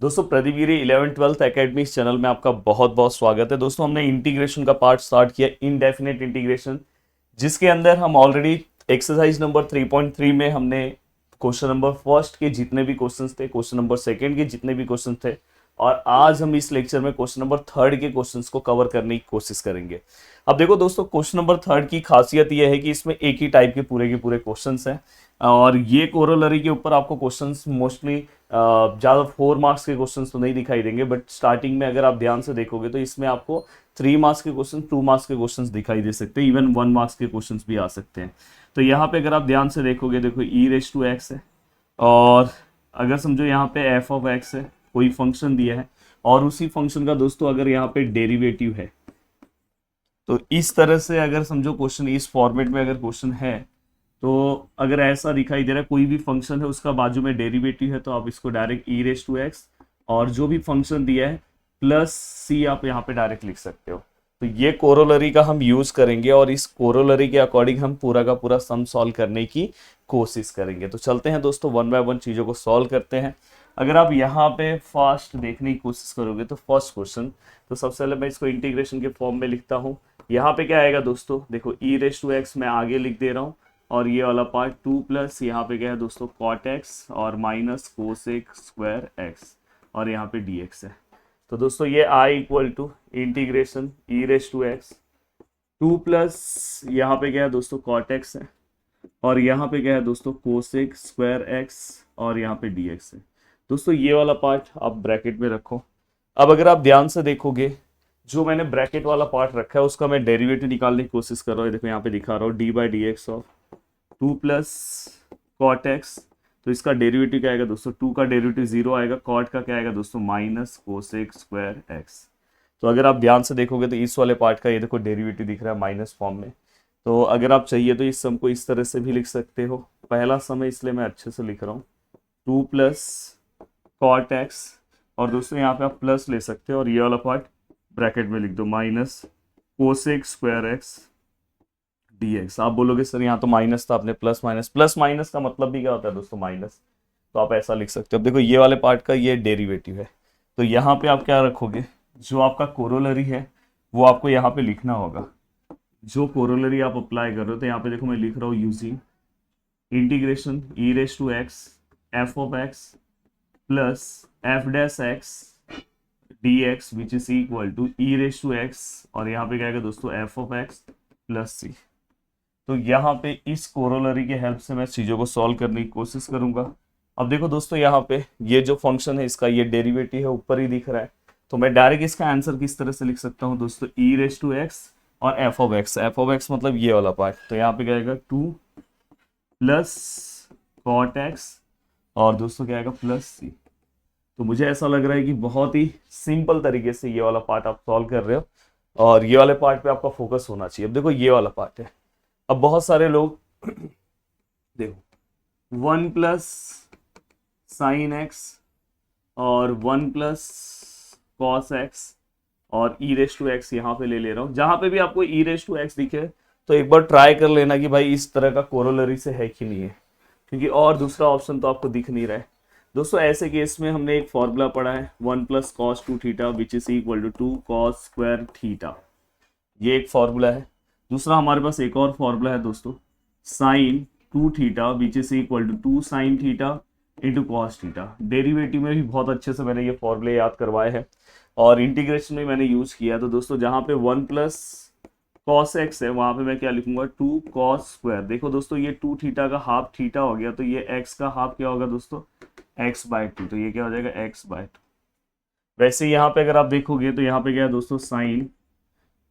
दोस्तों प्रदीप गिरी 11th-12th academy इस channel में आपका बहुत बहुत स्वागत है। दोस्तों हमने इंटीग्रेशन का पार्ट स्टार्ट किया, इनडेफिनेट इंटीग्रेशन, जिसके अंदर हम ऑलरेडी एक्सरसाइज नंबर 3.3 में हमने क्वेश्चन नंबर फर्स्ट के जितने भी क्वेश्चंस थे, क्वेश्चन नंबर सेकंड के जितने भी क्वेश्चन थे, और आज हम इस लेक्चर में क्वेश्चन नंबर थर्ड के क्वेश्चंस को कवर करने की कोशिश करेंगे। अब देखो दोस्तों, क्वेश्चन नंबर थर्ड की खासियत यह है कि इसमें एक ही टाइप के पूरे क्वेश्चंस हैं, और ये कोरोलरी के ऊपर आपको क्वेश्चंस मोस्टली ज़्यादा 4 मार्क्स के क्वेश्चंस तो नहीं दिखाई देंगे, बट स्टार्टिंग में अगर आप ध्यान से देखोगे तो इसमें आपको 3 मार्क्स के क्वेश्चन, 2 मार्क्स के क्वेश्चंस दिखाई दे सकते हैं, इवन 1 मार्क्स के क्वेश्चंस भी आ सकते हैं। तो यहाँ पे अगर आप ध्यान से देखोगे, देखो e⁻x है, और अगर समझो यहाँ पे f(x) है, कोई फंक्शन दिया है, और उसी फंक्शन का दोस्तों अगर यहाँ पे डेरिवेटिव है, तो इस तरह से अगर समझो क्वेश्चन इस फॉर्मेट में अगर क्वेश्चन है, तो अगर ऐसा दिखाई दे रहा है कोई भी फंक्शन है उसका बाजू में डेरिवेटिव है, तो आप इसको डायरेक्ट e⁻x और जो भी फंक्शन दिया है प्लस c आप यहाँ पे डायरेक्ट लिख सकते हो। तो ये कोरोलरी का हम यूज करेंगे, और इस कोरोलरी के अकॉर्डिंग हम पूरा का पूरा सम सॉल्व करने की कोशिश करेंगे। तो चलते हैं दोस्तों, वन बाय वन चीज़ों को सॉल्व करते हैं। अगर आप यहाँ पे फास्ट देखने की कोशिश करोगे तो फर्स्ट क्वेश्चन, तो सबसे पहले मैं इसको इंटीग्रेशन के फॉर्म में लिखता हूँ। यहाँ पे क्या आएगा दोस्तों, देखो e⁻x मैं आगे लिख दे रहा हूँ, और ये वाला पार्ट 2 प्लस यहाँ पे क्या है दोस्तों cot x और माइनस कोसेक स्क्वायर x, और यहाँ पे dx है। तो दोस्तों ये i equal to integration e⁻x 2 plus यहाँ पे क्या है दोस्तों cot x है, और यहाँ पे क्या है दोस्तों कोसेक स्क्वायर x, और यहाँ पे dx है। दोस्तों ये वाला पार्ट आप ब्रैकेट में रखो। अब अगर आप ध्यान से देखोगे, जो मैंने ब्रैकेट वाला पार्ट रखा है उसका मैं डेरिवेटिव निकालने की कोशिश कर रहा हूँ। देखो यहाँ पे दिखा रहा हूँ d/dx of 2 plus cot x, तो इसका डेरिवेटिव क्या आएगा दोस्तों, 2 का डेरिवेटिव 0 आएगा, कॉट का क्या आएगा दोस्तों माइनस कोसेक स्क्वायर एक्स। तो अगर आप ध्यान से देखोगे तो इस वाले पार्ट का ये देखो डेरिवेटिव दिख रहा है माइनस फॉर्म में। तो अगर आप चाहिए तो इस सम को इस तरह से भी लिख सकते हो। पहला सम है इसलिए मैं अच्छे से लिख रहा हूँ, 2 प्लस कॉट एक्स, और दोस्तों यहाँ पे आप प्लस ले सकते हो, और ये वाला पार्ट ब्रैकेट में लिख दो minus cosec square x dx। आप बोलोगे सर यहाँ तो माइनस था, आपने प्लस माइनस, प्लस माइनस का मतलब भी क्या होता है दोस्तों माइनस, तो आप ऐसा लिख सकते हो। अब देखो ये वाले पार्ट का ये डेरिवेटिव है, तो यहाँ पे आप क्या रखोगे, जो आपका कोरोलरी है वो आपको यहाँ पे लिखना होगा। जो कोरोलरी आप अप्लाई कर रहे हो, तो यहाँ पे देखो मैं लिख रहा हूँ using integration e⁻x f(x) plus f'(x) dx which is equal to e⁻x, और यहाँ पे क्या आएगा दोस्तों f(x) प्लस c। तो यहाँ पे इस कोरोलरी के हेल्प से मैं चीज़ों को सॉल्व करने की कोशिश करूंगा। अब देखो दोस्तों, यहाँ पे ये जो फंक्शन है इसका ये डेरिवेटिव है, ऊपर ही दिख रहा है, तो मैं डायरेक्ट इसका आंसर किस तरह से लिख सकता हूँ दोस्तों, e⁻x और f(x) मतलब ये वाला पार्ट, तो यहाँ पे क्या आएगा 2 प्लस कॉट एक्स, और दोस्तों क्या आएगा प्लस सी। तो मुझे ऐसा लग रहा है कि बहुत ही सिंपल तरीके से ये वाला पार्ट आप सॉल्व कर रहे हो, और ये वाले पार्ट पे आपका फोकस होना चाहिए। अब देखो ये वाला पार्ट है, अब बहुत सारे लोग देखो 1 प्लस साइन एक्स और 1 प्लस कॉस एक्स और e⁻x यहाँ पे ले रहा हूँ। जहां पे भी आपको e⁻x दिखे तो एक बार ट्राई कर लेना कि भाई इस तरह का कोरोलरी से है कि नहीं है, क्योंकि और दूसरा ऑप्शन तो आपको दिख नहीं रहा है। दोस्तों ऐसे केस में हमने एक फॉर्मूला पढ़ा है 1 plus cos 2 theta which is equal to 2 cos square theta, ये एक फॉर्मूला है। दूसरा हमारे पास एक और फॉर्मूला है दोस्तों, sine 2 theta which is equal to 2 sine theta into cos theta. Derivative में भी बहुत अच्छे से मैंने ये फॉर्मूले याद करवाए हैं, और इंटीग्रेशन में मैंने यूज किया। तो दोस्तों जहाँ पे 1 प्लस कॉस एक्स है वहां पे मैं क्या लिखूंगा 2 कॉस स्क्वायर। देखो दोस्तों ये 2 थीटा का हाफ थीटा हो गया, तो ये एक्स का हाफ क्या होगा दोस्तों x/2, तो ये क्या हो जाएगा x/2। वैसे ही यहाँ पे अगर आप देखोगे तो यहाँ पे क्या है दोस्तों साइन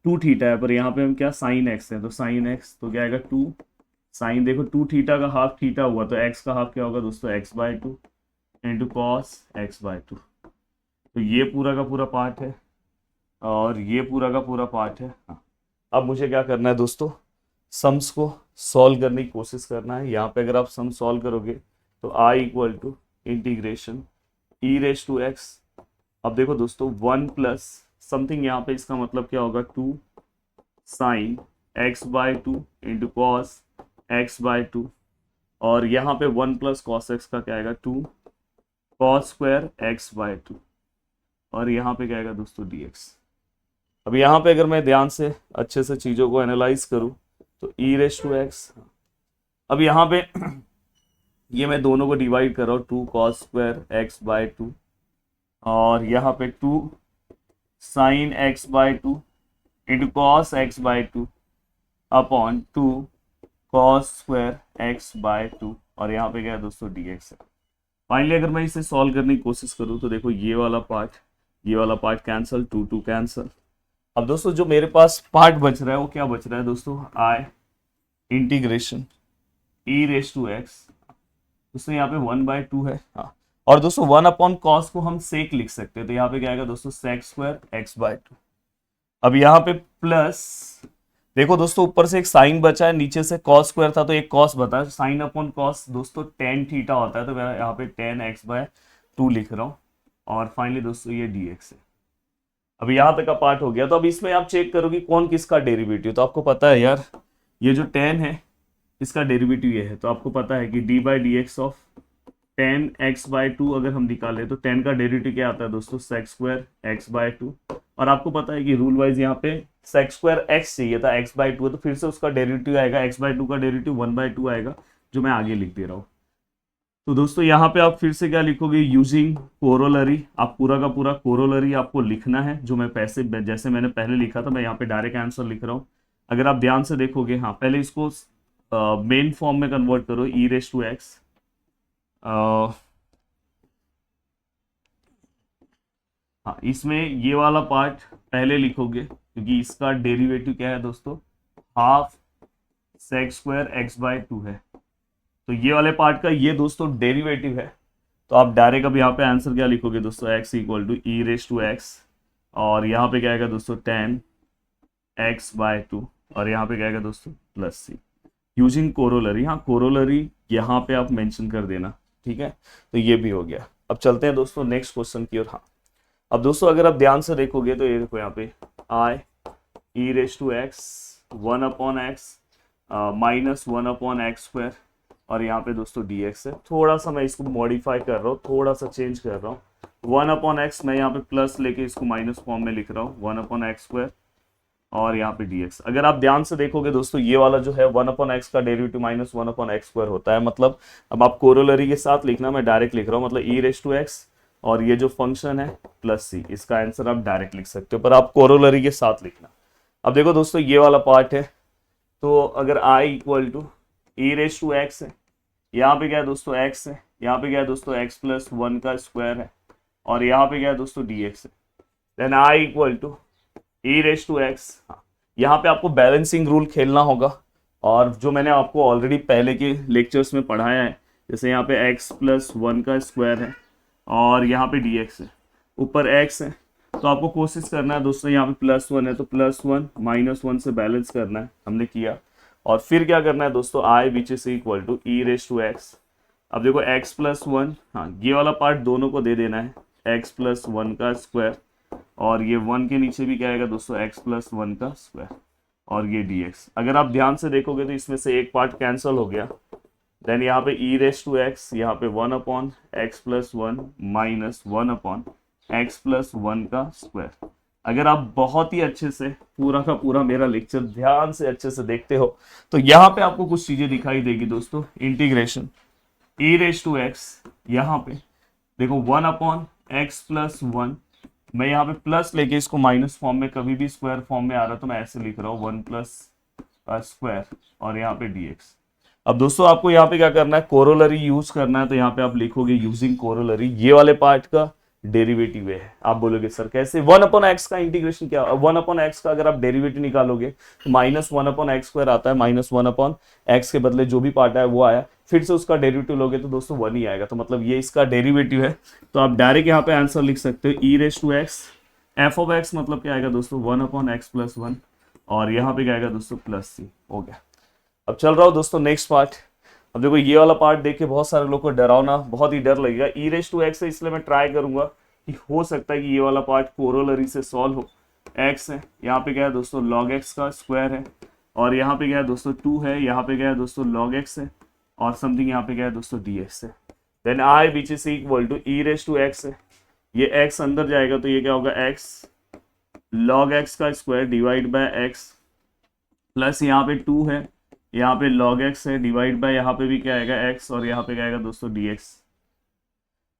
2 थीटा है, पर यहाँ पे हम क्या साइन एक्स है, तो साइन एक्स तो क्या आएगा 2 साइन, देखो 2 थीटा का हाफ थीटा हुआ तो x का हाफ क्या होगा दोस्तों x/2 इंटू कॉस x/2। तो ये पूरा का पूरा पार्ट है, और ये पूरा का पूरा पार्ट है। हाँ, अब मुझे क्या करना है दोस्तों, सम्स को सॉल्व करने की कोशिश करना है। यहाँ पे अगर आप सम सॉल्व करोगे तो i equal to integration e⁻x। अब देखो दोस्तों 1 प्लस समथिंग, यहाँ पे इसका मतलब क्या होगा 2 sign x/2 into cos x/2, और यहाँ पे 1 प्लस कॉस एक्स का क्या आएगा 2 कॉस स्क्वायर एक्स बाय 2 और यहाँ पे क्या आएगा दोस्तों dx। अब यहाँ पे अगर मैं ध्यान से अच्छे से चीज़ों को एनालाइज करूँ तो ई रेस टू एक्स, अब यहाँ पे ये मैं दोनों को डिवाइड कर रहा हूँ, 2 कॉस स्क्वायर एक्स बाय 2 और यहाँ पे 2 sine x by 2 into cos x by 2 upon 2 cos square x by 2 और यहाँ पे क्या है दोस्तों dx है। फाइनली अगर मैं इसे सॉल्व करने की कोशिश करूँ तो देखो ये वाला पार्ट कैंसिल, 2 कैंसिल। अब दोस्तों जो मेरे पास पार्ट बच रहा है वो क्या बच रहा है दोस्तों, I integration e raise to x, दोस्तों यहाँ पे 1/2 है। हाँ, और दोस्तों 1 अपॉन कॉस को हम सेक लिख सकते हैं, तो यहाँ पे क्या आएगा दोस्तों सेक स्क्वायर एक्स बाय 2। अब यहाँ पे प्लस, देखो दोस्तों ऊपर से एक साइन बचा है, नीचे से कॉस स्क्वायर था तो एक कॉस बता, साइन अपॉन कॉस दोस्तों टेन थीटा होता है, तो मैं यहाँ पे 10x/2 लिख रहा हूँ और फाइनली दोस्तों ये dx है। अब यहाँ तक का पार्ट हो गया, तो अब इसमें आप चेक करोगे कौन किसका डेरिवेटिव, तो आपको पता है यार ये जो 10 है इसका डेरिवेटिव ये है, तो आपको पता है कि d/dx ऑफ 10x/2 अगर हम निकालें तो 10 का डेरिवेटिव क्या आता है दोस्तों सेक स्क्वायर x/2, और आपको पता है कि रूल वाइज यहाँ पे सेक स्क्वायर x चाहिए था, x/2 है तो फिर से उसका डेरिवेटिव आएगा, x/2 का डेरिवेटिव 1/2 आएगा जो मैं आगे लिख दे रहा हूँ। तो दोस्तों यहाँ पे आप फिर से क्या लिखोगे, यूजिंग कोरोलरी, आप पूरा का पूरा कोरोलरी आपको लिखना है, जो मैं जैसे मैंने पहले लिखा था मैं यहाँ पे डायरेक्ट आंसर लिख रहा हूँ। अगर आप ध्यान से देखोगे, हाँ पहले इसको मेन फॉर्म में कन्वर्ट करो, ई रेस टू एक्स, हाँ इसमें ये वाला पार्ट पहले लिखोगे क्योंकि इसका डेरिवेटिव क्या है दोस्तों, हाफ सेक स्क्वायर x/2 है, तो ये वाले पार्ट का ये दोस्तों डेरिवेटिव है। तो आप डायरेक्ट अब यहाँ पे आंसर क्या लिखोगे दोस्तों, x equal to e raise to x और यहाँ पे क्या आएगा दोस्तों 10x/2 और यहाँ पे क्या आएगा दोस्तों प्लस सी, यूजिंग कोरोलरी। हाँ कोरोलरी यहाँ पे आप मेंशन कर देना, ठीक है। तो ये भी हो गया। अब चलते हैं दोस्तों नेक्स्ट क्वेश्चन की ओर। हाँ अब दोस्तों अगर आप ध्यान से देखोगे तो ये देखो यहाँ पे I e raise to x 1/x minus 1/x square और यहाँ पे दोस्तों dx है। थोड़ा सा मैं इसको मॉडिफाई कर रहा हूँ, थोड़ा सा चेंज कर रहा हूँ, 1/x मैं यहाँ पे प्लस लेके इसको माइनस फॉर्म में लिख रहा हूँ, 1/x स्क्वायर और यहाँ पे dx। अगर आप ध्यान से देखोगे दोस्तों ये वाला जो है 1/x का डेरिवेटिव माइनस 1/x स्क्वायर होता है, मतलब अब आप कोरोलरी के साथ लिखना, मैं डायरेक्ट लिख रहा हूँ, मतलब ई रेस टू एक्स और ये जो फंक्शन है प्लस सी, इसका आंसर आप डायरेक्ट लिख सकते हो, पर आप कोरोलरी के साथ लिखना। अब देखो दोस्तों ये वाला पार्ट है, तो अगर i equal to e raise to x है, यहाँ पे क्या है दोस्तों x है, यहाँ पे क्या है दोस्तों x+1 का स्क्वायर है और यहाँ पे क्या है दोस्तों dx है, then i equal to e raise to x. यहाँ पे आपको बैलेंसिंग रूल खेलना होगा और जो मैंने आपको ऑलरेडी पहले के लेक्चर्स में पढ़ाया है, जैसे यहाँ पे x+1 का स्क्वायर है और यहाँ पे dx है, ऊपर x है, तो आपको कोशिश करना है दोस्तों यहाँ पे +1 है तो +1 -1 से बैलेंस करना है, हमने किया। और फिर क्या करना है दोस्तों i which is equal to e raise to x. अब देखो x+1, हाँ ये वाला पार्ट दोनों को दे देना है, x+1 का स्क्वायर और ये 1 के नीचे भी क्या आएगा दोस्तों x+1 का स्क्वायर और ये dx। अगर आप ध्यान से देखोगे तो इसमें से एक पार्ट कैंसिल हो गया, देन यहाँ पे ई रेस टू एक्स, यहाँ पे 1/x+1 माइनस 1/x+1 का स्क्वायर। अगर आप बहुत ही अच्छे से पूरा का पूरा मेरा लेक्चर ध्यान से अच्छे से देखते हो तो यहाँ पे आपको कुछ चीजें दिखाई देगी दोस्तों, integration e raise to x, यहाँ पे देखो 1/x+1, मैं यहाँ पे प्लस लेके इसको माइनस फॉर्म में, कभी भी स्क्वायर फॉर्म में आ रहा तो मैं ऐसे लिख रहा हूँ 1+ का स्क्वायर और यहाँ पे dx। अब दोस्तों आपको यहाँ पे क्या करना है, कोरोलरी यूज करना है, तो यहाँ पे आप लिखोगे यूजिंग कोरोलरी, ये वाले पार्ट का डेरिवेटिव है। आप बोलोगे सर कैसे, 1/x का इंटीग्रेशन क्या, 1/x का अगर आप डेरिवेटिव निकालोगे तो -1/x स्क्वायर आता है, -1/x के बदले जो भी पार्ट आया वो आया, फिर से उसका डेरिवेटिव लोगे तो दोस्तों 1 ही आएगा, तो मतलब ये इसका डेरिवेटिव है। तो आप डायरेक्ट यहाँ पे आंसर लिख सकते हो e raise to x, f of x मतलब क्या आएगा दोस्तों 1/x+1 और यहाँ पे क्या आएगा दोस्तों प्लस सी, हो गया। अब चल रहा हूँ दोस्तों नेक्स्ट पार्ट। अब देखो ये वाला पार्ट देख के बहुत सारे लोगों को डरावना, बहुत ही डर लगेगा, ई रेस टू एक्स है, इसलिए मैं ट्राई करूंगा कि हो सकता है कि ये वाला पार्ट कोरोलरी से सॉल्व हो। एक्स है, यहाँ पे क्या है दोस्तों log x का स्क्वायर है और यहाँ पे क्या है दोस्तों 2 है, यहाँ पे क्या है दोस्तों log x है और समथिंग यहाँ पे क्या है दोस्तों dx है। Then I which is equal to e raise to x है, ये x अंदर जाएगा तो ये क्या होगा x log x का square divide bye x plus यहाँ पे 2 है, यहाँ पे log x है डिवाइड बाय यहाँ पे भी क्या आएगा x और यहाँ पे क्या आएगा दोस्तों dx।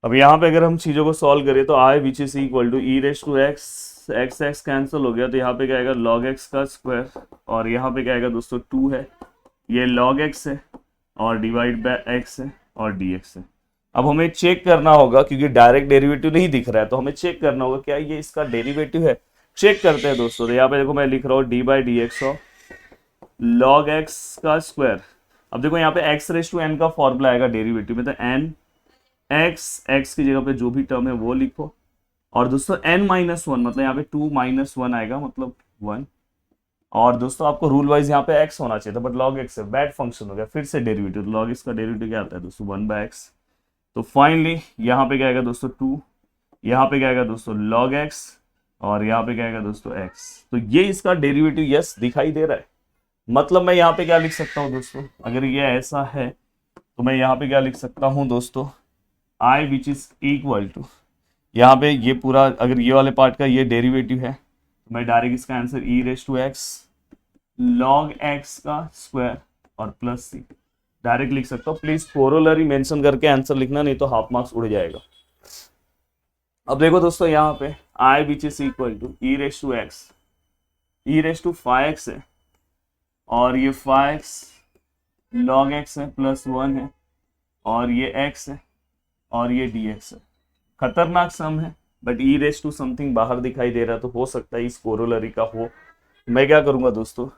अब यहाँ पे अगर हम चीज़ों को सॉल्व करें तो I which is equal to e raise to x, x x cancel हो गया तो यहाँ पे क्या आएगा log x का स्क्वायर और यहाँ पे क्या आएगा दोस्तों 2 है, ये log x है और डिवाइड बाय x है और dx है। अब हमें चेक करना होगा क्योंकि डायरेक्ट डेरिवेटिव नहीं दिख रहा है तो हमें चेक करना होगा क्या ये इसका डेरिवेटिव है। चेक करते हैं दोस्तों, तो यहाँ पे देखो मैं लिख रहा हूँ D by D x of log x का स्क्वायर। अब देखो यहाँ पे एक्स रेस टू एन का फॉर्मूला आएगा डेरिवेटिव में, तो एन एक्स की जगह पे जो भी टर्म है वो लिखो और दोस्तों एन माइनस वन मतलब यहाँ पे 2 माइनस 1 आएगा मतलब 1। और दोस्तों आपको रूल वाइज यहाँ पे एक्स होना चाहिए था बट लॉग एक्स है, बैड फंक्शन हो गया। फिर से डेरिवेटिव, लॉग एक्स का डेरिवेटिव क्या आता है दोस्तों 1 बाय एक्स। तो फाइनली यहाँ पे क्या आएगा दोस्तों 2, यहाँ पे क्या आएगा दोस्तों log x और यहाँ पे क्या आएगा दोस्तों x। तो ये इसका डेरिवेटिव यस दिखाई दे रहा है। मतलब मैं यहाँ पे क्या लिख सकता हूँ दोस्तों, अगर ये ऐसा है तो मैं यहाँ पे क्या लिख सकता हूँ दोस्तों i which is equal to, यहाँ पे ये पूरा अगर ये वाले पार्ट का ये डेरिवेटिव है तो मैं डायरेक्ट इसका answer e raise to x log x का स्क्वायर और प्लस सी डायरेक्ट लिख सकता हूँ। प्लीज कोरोलरी मेंशन करके आंसर लिखना, नहीं तो हाफ मार्क्स उड़ जाएगा। अब देखो दोस्तों यहाँ पे I which is equal to e raise to x, e raise to 5x है और ये 5x log x है प्लस 1 है और ये x है और ये dx है। खतरनाक सम है but e raise to something बाहर दिखाई दे रहा है तो हो सकता है इस कोरोलरी का हो। मैं क्या करूंगा दोस्तों,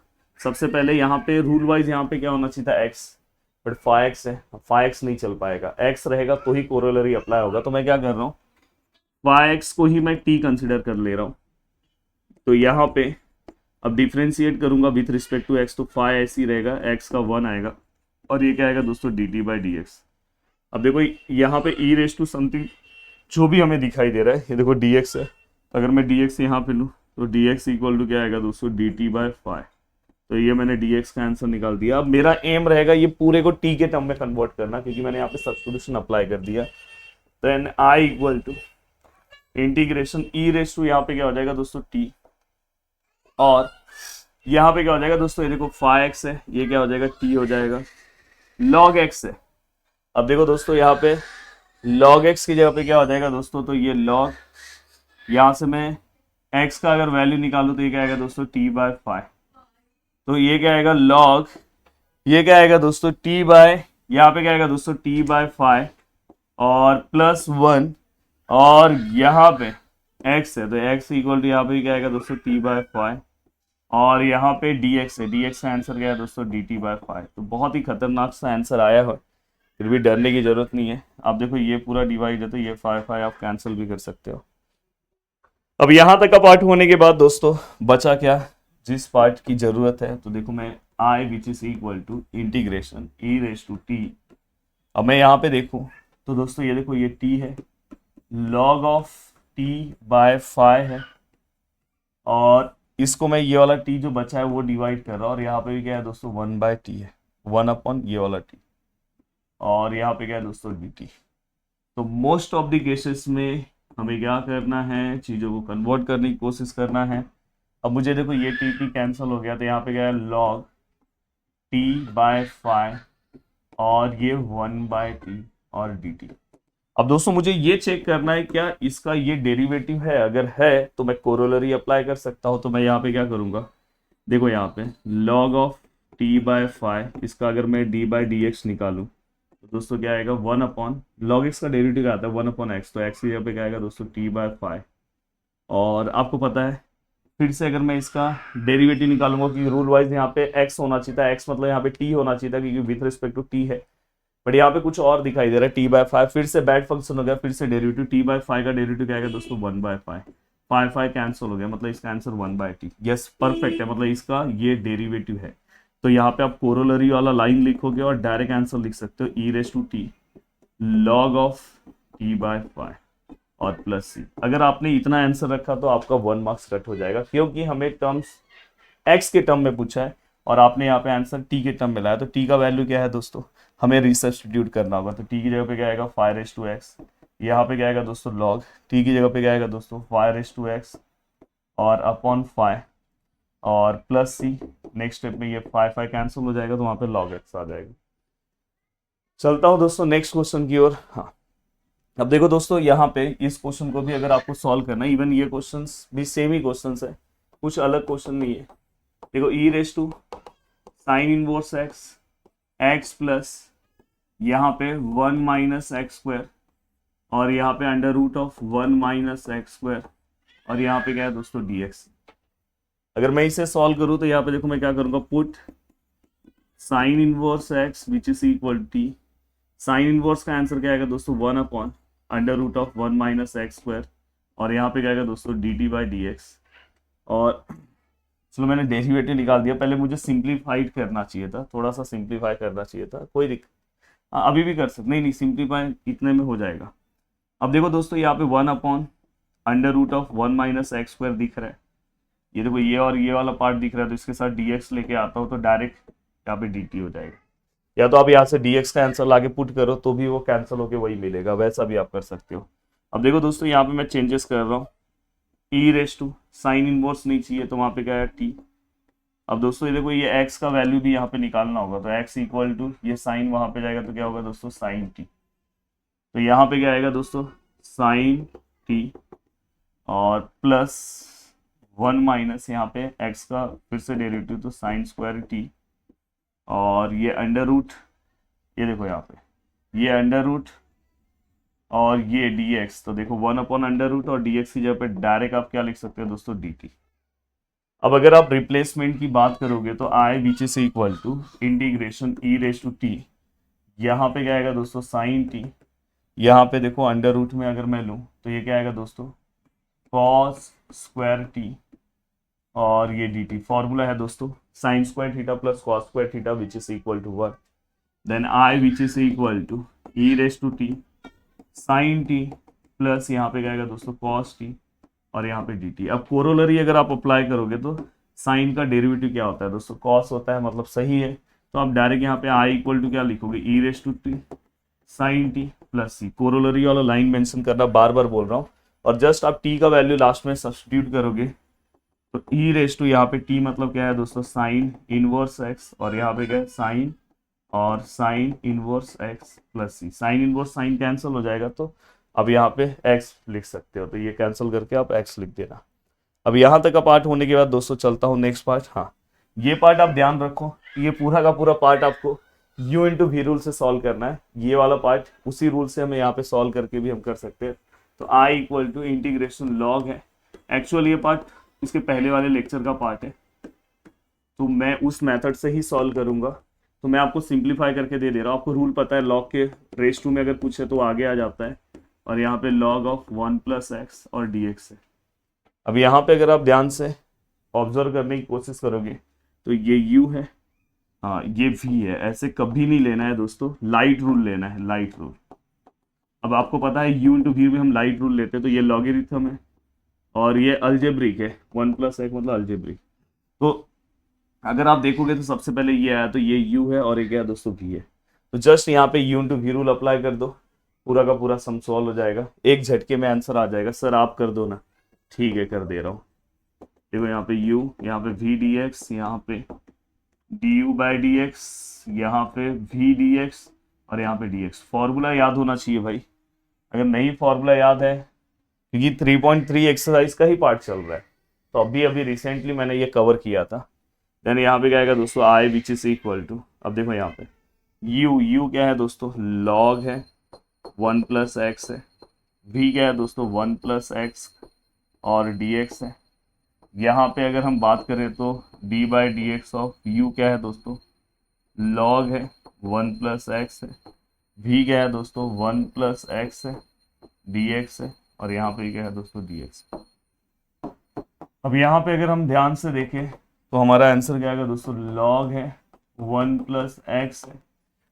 सबसे पहले यहाँ पे रूल वाइज यहाँ पे क्या होना चाहिए था x, बट 5x है, 5x नहीं चल पाएगा, x रहेगा तो ही कोरोलरी अप्लाई होगा। तो मैं क्या कर रहा हूँ 5x को ही मैं t कंसिडर कर ले रहा हूँ। तो यहाँ पे अब डिफ्रेंशिएट करूंगा विथ रिस्पेक्ट टू x तो 5 ही रहेगा, x का 1 आएगा और ये क्या आएगा दोस्तों dt बाई डी एक्स। अब देखो यहाँ पे ई रेस टू समथिंग जो भी हमें दिखाई दे रहा है, ये देखो dx है, अगर मैं dx यहाँ पे लूँ तो dx इक्वल टू क्या आएगा दोस्तों dt बाई 5। तो ये मैंने dx का आंसर निकाल दिया। अब मेरा एम रहेगा ये पूरे को t के टर्म में कन्वर्ट करना क्योंकि मैंने यहाँ पे सब्स्टिट्यूशन अप्लाई कर दिया। Then i equal to integration e raise to यहाँ पे क्या हो जाएगा दोस्तों t और यहाँ पे क्या हो जाएगा दोस्तों, ये देखो 5x है, ये क्या हो जाएगा t हो जाएगा, log x है। अब देखो दोस्तों यहाँ पे log x की जगह पे क्या हो जाएगा दोस्तों, तो ये log, यहाँ से मैं x का अगर वैल्यू निकालूं तो ये क्या आएगा दोस्तों t बाय 5। तो ये क्या आएगा log, ये क्या आएगा दोस्तों t बाय, यहाँ पे क्या आएगा दोस्तों t बाय 5 और प्लस 1 और यहाँ पे x है तो x इक्वल टू यहाँ पे क्या आएगा दोस्तों t बाय 5 और यहाँ पे dx है, dx का आंसर क्या है दोस्तों dt बाय 5। तो बहुत ही खतरनाक सा आंसर आया है, फिर भी डरने की जरूरत नहीं है। आप देखो ये पूरा डिवाइड है तो ये 5 आप कैंसिल भी कर सकते हो। अब यहाँ तक का पार्ट होने के बाद दोस्तों बचा क्या, जिस पार्ट की जरूरत है, तो देखो मैं I which is equal to integration e raise to t. अब मैं यहाँ पे देखूँ तो दोस्तों ये देखो ये t है, log ऑफ t बाय 5 है और इसको मैं ये वाला t जो बचा है वो डिवाइड कर रहा हूँ और यहाँ पे भी क्या है दोस्तों 1 बाय t है, 1 अपॉन ये वाला t और यहाँ पे क्या है दोस्तों dt। तो मोस्ट ऑफ द केसेस में हमें क्या करना है, चीज़ों को कन्वर्ट करने की कोशिश करना है। अब मुझे देखो ये t कैंसिल हो गया तो यहाँ पे क्या है log t बाय 5 और ये 1 बाय t और dt। अब दोस्तों मुझे ये चेक करना है क्या इसका ये डेरिवेटिव है, अगर है तो मैं कोरोलरी अप्लाई कर सकता हूँ। तो मैं यहाँ पे क्या करूँगा, देखो यहाँ पे log ऑफ t बाय 5 इसका अगर मैं d बाई डी एक्स निकालूँ तो दोस्तों क्या आएगा 1 अपॉन log x का डेरिवेटिव क्या आता है 1 अपॉन x, तो x की जगह पे क्या आएगा दोस्तों t बाय 5। और आपको पता है फिर से अगर मैं इसका डेरिवेटिव निकालूंगा कि रूल वाइज यहाँ पे x होना चाहिए था, x मतलब यहाँ पे t होना चाहिए था क्योंकि विथ रिस्पेक्ट टू t है, बट यहाँ पे कुछ और दिखाई दे रहा है t बाय 5। फिर से बैड फंक्शन हो गया, फिर से डेरिवेटिव t बाय 5 का डेरिवेटिव क्या आएगा दोस्तों 1 बाय 5, 5 कैंसिल हो गया मतलब इसका answer 1 by t। Yes perfect है, मतलब इसका ये डेरिवेटिव है। तो यहाँ पे आप कोरोलरी वाला लाइन लिखोगे और डायरेक्ट आंसर लिख सकते हो e raise to t log of t by 5 और प्लस c। अगर आपने इतना आंसर रखा तो आपका 1 मार्क्स कट हो जाएगा क्योंकि हमें टर्म्स x के टर्म में पूछा है और आपने यहाँ पे आंसर टी के टर्म मिला है, तो टी का वैल्यू क्या है दोस्तों, हमें रिसब्स्टिट्यूट करना होगा। तो टी की जगह पे क्या आएगा 5x, यहाँ पे क्या आएगा दोस्तों लॉग, टी की जगह पे क्या आएगा दोस्तों 5x और अपॉन 5 और प्लस सी। नेक्स्ट स्टेप में ये 5 कैंसिल हो जाएगा, तो वहाँ पे log x आ जाएगा। चलता हूँ दोस्तों नेक्स्ट क्वेश्चन की ओर। हाँ, अब देखो दोस्तों यहाँ पे इस क्वेश्चन को भी अगर आपको सॉल्व करना है, इवन ये क्वेश्चंस भी सेम ही क्वेश्चंस है, कुछ अलग क्वेश्चन नहीं है। देखो e raise to sine inverse x plus यहाँ पे 1 माइनस एक्स स्क्वायर और यहाँ पे under root of 1 minus x square और यहाँ पे क्या है दोस्तों dx। अगर मैं इसे सॉल्व करूँ तो यहाँ पे देखो मैं क्या करूँगा, put sine inverse x which is equal t, sine inverse का आंसर क्या आएगा दोस्तों 1 upon under root of 1 minus x square और यहाँ पे क्या आएगा दोस्तों dt बाई dx। और चलो मैंने डेरिवेटिव निकाल दिया, पहले मुझे सिंप्लीफाइड करना चाहिए था, थोड़ा सा सिंप्लीफाई करना चाहिए था, कोई दिक्कत अभी भी कर सकते, नहीं सिंप्लीफाई इतने में हो जाएगा। अब देखो दोस्तों यहाँ पे 1 upon under root of 1 minus x square दिख रहा है, ये देखो ये और ये वाला पार्ट दिख रहा है, तो इसके साथ dx लेके आता हूँ तो डायरेक्ट यहाँ पे dt हो जाएगा। या तो आप यहाँ से dx का आंसर लाके पुट करो तो भी वो कैंसिल होके वही मिलेगा, वैसा भी आप कर सकते हो। अब देखो दोस्तों यहाँ पे मैं चेंजेस कर रहा हूँ, ई रेस टू साइन इनवर्स नहीं चाहिए तो वहाँ पे क्या है टी। अब दोस्तों ये देखो ये x का वैल्यू भी यहाँ पे निकालना होगा, तो x इक्वल टू ये साइन वहाँ पे जाएगा तो क्या होगा दोस्तों साइन टी। तो यहाँ पे क्या आएगा दोस्तों साइन टी और प्लस 1 माइनस यहाँ पे x का फिर से डेरिवेटिव तो साइन स्क्वायर टी और ये अंडर रूट, ये देखो यहाँ पे ये अंडर रूट और ये dx, तो देखो 1 अपॉन अंडर रूट और dx की जगह पे डायरेक्ट आप क्या लिख सकते हो दोस्तों dt। अब अगर आप रिप्लेसमेंट की बात करोगे तो i which is equal to integration e raise to t, यहाँ पे क्या आएगा दोस्तों साइन टी, यहाँ पे देखो अंडर रूट में अगर मैं लूँ तो ये क्या आएगा दोस्तों कॉस स्क्वायर टी और ये dt। फॉर्मूला है दोस्तों sine square theta plus cos square theta which is equal to 1, then i which is equal to e raise to t sine t plus यहाँ पे क्या आएगा दोस्तों कॉस टी और यहाँ पे dt। अब कोरोलरी अगर आप अप्लाई करोगे तो साइन का डेरिवेटिव क्या होता है दोस्तों कॉस होता है, मतलब सही है, तो आप डायरेक्ट यहाँ पे i इक्वल टू क्या लिखोगे e raise to t sine t plus c. Corollary वाला लाइन मेंशन करना बार बार बोल रहा हूँ, और जस्ट आप t का वैल्यू लास्ट में सब्स्टिट्यूट करोगे तो ई रेस टू यहाँ पे t मतलब क्या है दोस्तों साइन इनवर्स x और यहाँ पे क्या है साइन और साइन इनवर्स x प्लस सी। साइन इनवर्स साइन कैंसिल हो जाएगा तो अब यहाँ पे x लिख सकते हो, तो ये कैंसिल करके आप x लिख देना। अब यहाँ तक का पार्ट होने के बाद दोस्तों चलता हूँ नेक्स्ट पार्ट। हाँ, ये पार्ट आप ध्यान रखो, ये पूरा का पूरा पार्ट आपको u इंटू वी रूल से सॉल्व करना है। ये वाला पार्ट उसी रूल से हमें यहाँ पे सॉल्व करके भी हम कर सकते हैं। तो i equal to integration log है, एक्चुअली ये पार्ट इसके पहले वाले लेक्चर का पार्ट है, तो मैं उस मेथड से ही सॉल्व करूंगा। तो मैं आपको सिंप्लीफाई करके दे रहा हूँ, आपको रूल पता है लॉग के रेस टू में अगर पूछे तो आगे आ जाता है, और यहाँ पे log ऑफ 1 प्लस एक्स और dx है। अब यहाँ पे अगर आप ध्यान से ऑब्जर्व करने की कोशिश करोगे तो ये u है, हाँ ये v है, ऐसे कभी नहीं लेना है दोस्तों, लाइट रूल लेना है, लाइट रूल। अब आपको पता है u इंटू वी भी हम लाइट रूल लेते हैं, तो ये लॉगरिथम है और ये अल्जेब्रिक है, 1 प्लस एक्स मतलब अल्जेब्रिक। तो अगर आप देखोगे तो सबसे पहले ये आया तो ये u है और ये क्या दोस्तों v है, तो जस्ट यहाँ पे u into v rule apply कर दो, पूरा का पूरा सम सॉल्व हो जाएगा, एक झटके में आंसर आ जाएगा। सर आप कर दो ना, ठीक है कर दे रहा हूँ। देखो यहाँ पे u, यहाँ पे v dx, यहाँ पे du बाई dx, यहाँ पे v dx और यहाँ पे dx। फॉर्मूला याद होना चाहिए भाई, अगर नहीं फॉर्मूला याद है, क्योंकि 3.3 एक्सरसाइज का ही पार्ट चल रहा है, तो अभी रिसेंटली मैंने ये कवर किया था। देन यहाँ पे क्या आएगा दोस्तों i which is equal to, अब देखो यहाँ पे u क्या है दोस्तों log है 1 प्लस एक्स है, v क्या है दोस्तों 1 प्लस एक्स और dx है। यहाँ पे अगर हम बात करें तो d by D x of u क्या है दोस्तों log है 1 प्लस एक्स है, v क्या है दोस्तों 1 प्लस एक्स है, dx है और यहाँ पे क्या है दोस्तों dx। अब यहाँ पे अगर हम ध्यान से देखें तो हमारा आंसर क्या आएगा दोस्तों log है 1 प्लस एक्स है।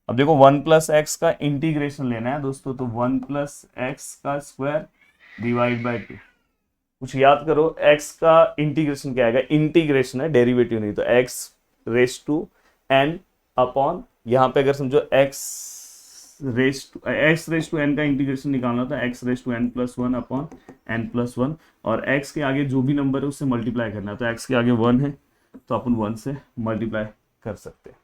अब देखो 1 प्लस एक्स का इंटीग्रेशन लेना है दोस्तों, तो 1 प्लस एक्स का स्क्वायर डिवाइड बाई 2। कुछ याद करो, x का इंटीग्रेशन क्या आएगा, इंटीग्रेशन है डेरिवेटिव नहीं, तो x raise to n upon, यहाँ पे अगर समझो एक्स रेस टू एन का इंटीग्रेशन निकालना था, x raise to n plus one upon n plus one, और एक्स के आगे जो भी नंबर है उससे मल्टीप्लाई करना है। तो एक्स के आगे वन है तो अपन वन से मल्टीप्लाई कर सकते हैं,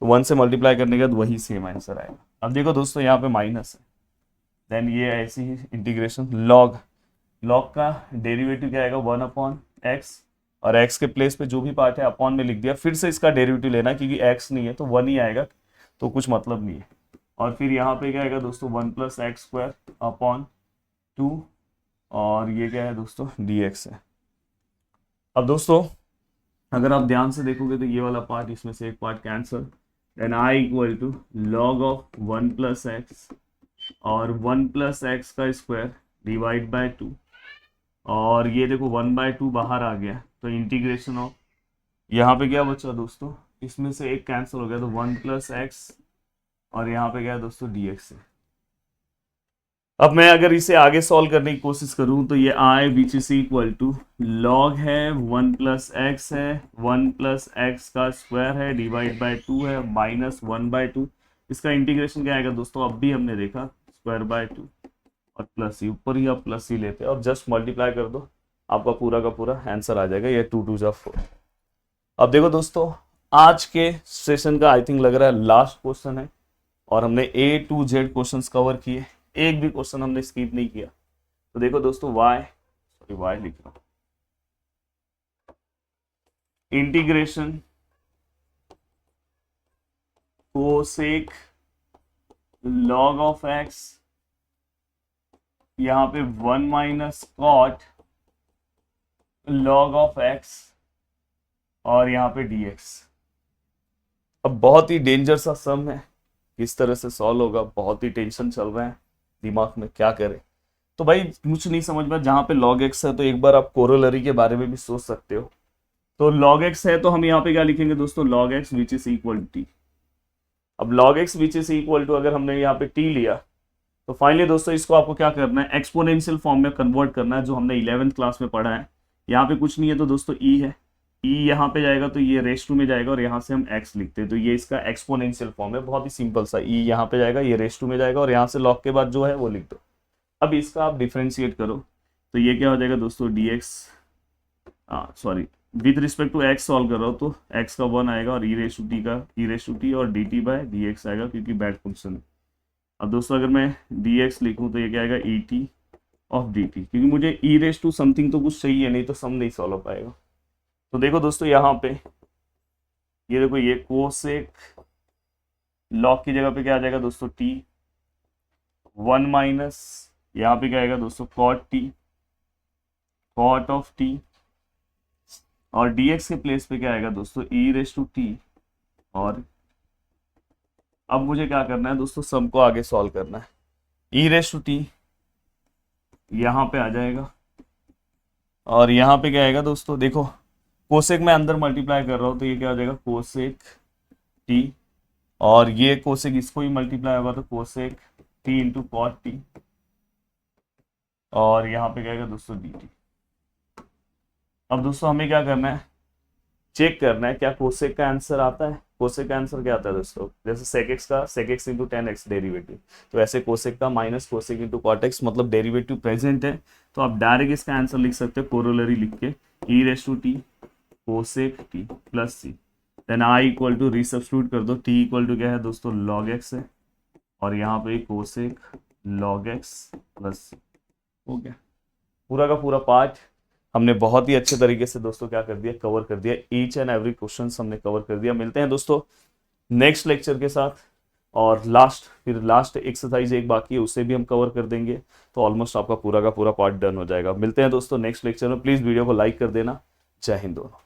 तो वन से मल्टीप्लाई करने के बाद वही सेम आंसर आएगा। अब देखो दोस्तों यहाँ पे माइनस है, देन ये ऐसी ही इंटीग्रेशन लॉग का डेरिवेटिव क्या आएगा, वन अपॉन एक्स, और एक्स के प्लेस पे जो भी पार्ट है अपॉन में लिख दिया, फिर से इसका डेरिवेटिव लेना क्योंकि एक्स नहीं है तो वन ही आएगा, तो कुछ मतलब नहीं है। और फिर यहाँ पे क्या आएगा दोस्तों, one plus x square upon two, और ये क्या है दोस्तों, डी एक्स है। अब दोस्तों अगर आप ध्यान से देखोगे तो ये वाला पार्ट, इसमें से एक part cancel, then I equal to log of one plus x और वन प्लस एक्स का स्क्वायर डिवाइड बाय टू, और ये देखो वन बाय टू बाहर आ गया, तो इंटीग्रेशन ऑफ, यहाँ पे क्या बचा दोस्तों, इसमें से एक कैंसिल हो गया, तो वन प्लस एक्स और यहाँ पे क्या है दोस्तों, डी एक्स है। अब मैं अगर इसे आगे सॉल्व करने की कोशिश करूं तो ये I which is equal to log है वन प्लस एक्स है, वन प्लस एक्स का स्क्वायर है डिवाइड बाय टू है माइनस वन बाय टू, इसका इंटीग्रेशन क्या आएगा दोस्तों, अब भी हमने देखा स्क्वायर बाय टू और प्लस ही, ऊपर ही आप प्लस ही लेते हैं और जस्ट मल्टीप्लाई कर दो, आपका पूरा का पूरा आंसर आ जाएगा, ये टू टू जा फोर। अब देखो दोस्तों आज के सेशन का आई थिंक लग रहा है लास्ट क्वेश्चन है, और हमने ए टू जेड क्वेश्चन कवर किए, एक भी क्वेश्चन हमने स्किप नहीं किया। तो देखो दोस्तों वाई लिख रहा हूं, integration cosec log of x, यहां पे one minus cot log of x, और यहां पे dx। अब बहुत ही डेंजर सा सम है, किस तरह से सॉल्व होगा, बहुत ही टेंशन चल रहा है दिमाग में, क्या करें। तो भाई कुछ नहीं समझ में, जहां पे log x है तो एक बार आप कोरोलरी के बारे में भी सोच सकते हो। तो log x है तो हम यहाँ पे क्या लिखेंगे दोस्तों, log x which is equal to t। अब log x which is equal to अगर हमने यहाँ पे t लिया तो फाइनली दोस्तों इसको आपको क्या करना है, एक्सपोनेंशियल फॉर्म में कन्वर्ट करना है, जो हमने 11th क्लास में पढ़ा है। यहाँ पे कुछ नहीं है तो दोस्तों e है, e यहाँ पे जाएगा तो ये रेस टू में जाएगा, और यहाँ से हम x लिखते हैं तो ये इसका एक्सपोनेंशियल फॉर्म है, बहुत ही सिंपल सा, e यहाँ पे जाएगा, ये रेस टू में जाएगा, और यहाँ से log के बाद जो है वो लिख दो। अब इसका आप डिफ्रेंशिएट करो तो ये क्या हो जाएगा दोस्तों, dx, sorry with respect to x solve कर रहा हो तो x का वन आएगा, और e रेस टू टी का e रेस टू टी, और dt बाय dx आएगा क्योंकि बैड फंक्शन है। अब दोस्तों अगर मैं dx लिखूं तो ये क्या आएगा, et ऑफ dt, क्योंकि मुझे e रेस टू समथिंग तो कुछ चाहिए, नहीं तो सम नहीं सॉल्व हो पाएगा। तो देखो दोस्तों यहाँ पे ये देखो, ये कोसेक लॉग की जगह पे क्या आ जाएगा दोस्तों, t, वन माइनस यहाँ पे क्या आएगा दोस्तों, cot t, cot of t, और dx के प्लेस पे क्या आएगा दोस्तों, e रेस टू t। और अब मुझे क्या करना है दोस्तों, सम को आगे सॉल्व करना है, e रेस टू t यहाँ पे आ जाएगा, और यहाँ पे क्या आएगा दोस्तों, देखो कोसेक में अंदर मल्टीप्लाई कर रहा हूँ तो ये क्या हो जाएगा, कोसेक t, और ये कोसेक इसको ही मल्टीप्लाई होगा तो cosec t into cot t, और यहाँ पे क्या आएगा दोस्तों dt। अब दोस्तों हमें क्या करना है, चेक करना है क्या कोसेक का आंसर आता है। कोसेक का आंसर क्या आता है दोस्तों, जैसे सेक एक्स का sec x into tan x derivative, तो ऐसे कोसेक का minus cosec into cot x, मतलब डेरिवेटिव प्रेजेंट है, तो आप डायरेक्ट इसका आंसर लिख सकते हो कोरोलरी लिख के, e raise to t cosec t plus c, then I equal to resubstitute कर दो, टी इक्वल टू क्या है दोस्तों, लॉग एक्स है, और यहाँ पे कोसेक लॉग एक्स प्लस सी। हो गया पूरा का पूरा पार्ट हमने बहुत ही अच्छे तरीके से दोस्तों क्या कर दिया, कवर कर दिया, ईच एंड एवरी क्वेश्चन हमने कवर कर दिया। मिलते हैं दोस्तों नेक्स्ट लेक्चर के साथ, और फिर लास्ट एक्सरसाइज एक बाकी है उसे भी हम कवर कर देंगे, तो ऑलमोस्ट आपका पूरा का पूरा पार्ट डन हो जाएगा। मिलते हैं दोस्तों नेक्स्ट लेक्चर में, प्लीज वीडियो को लाइक कर देना। जय हिंद दोनों।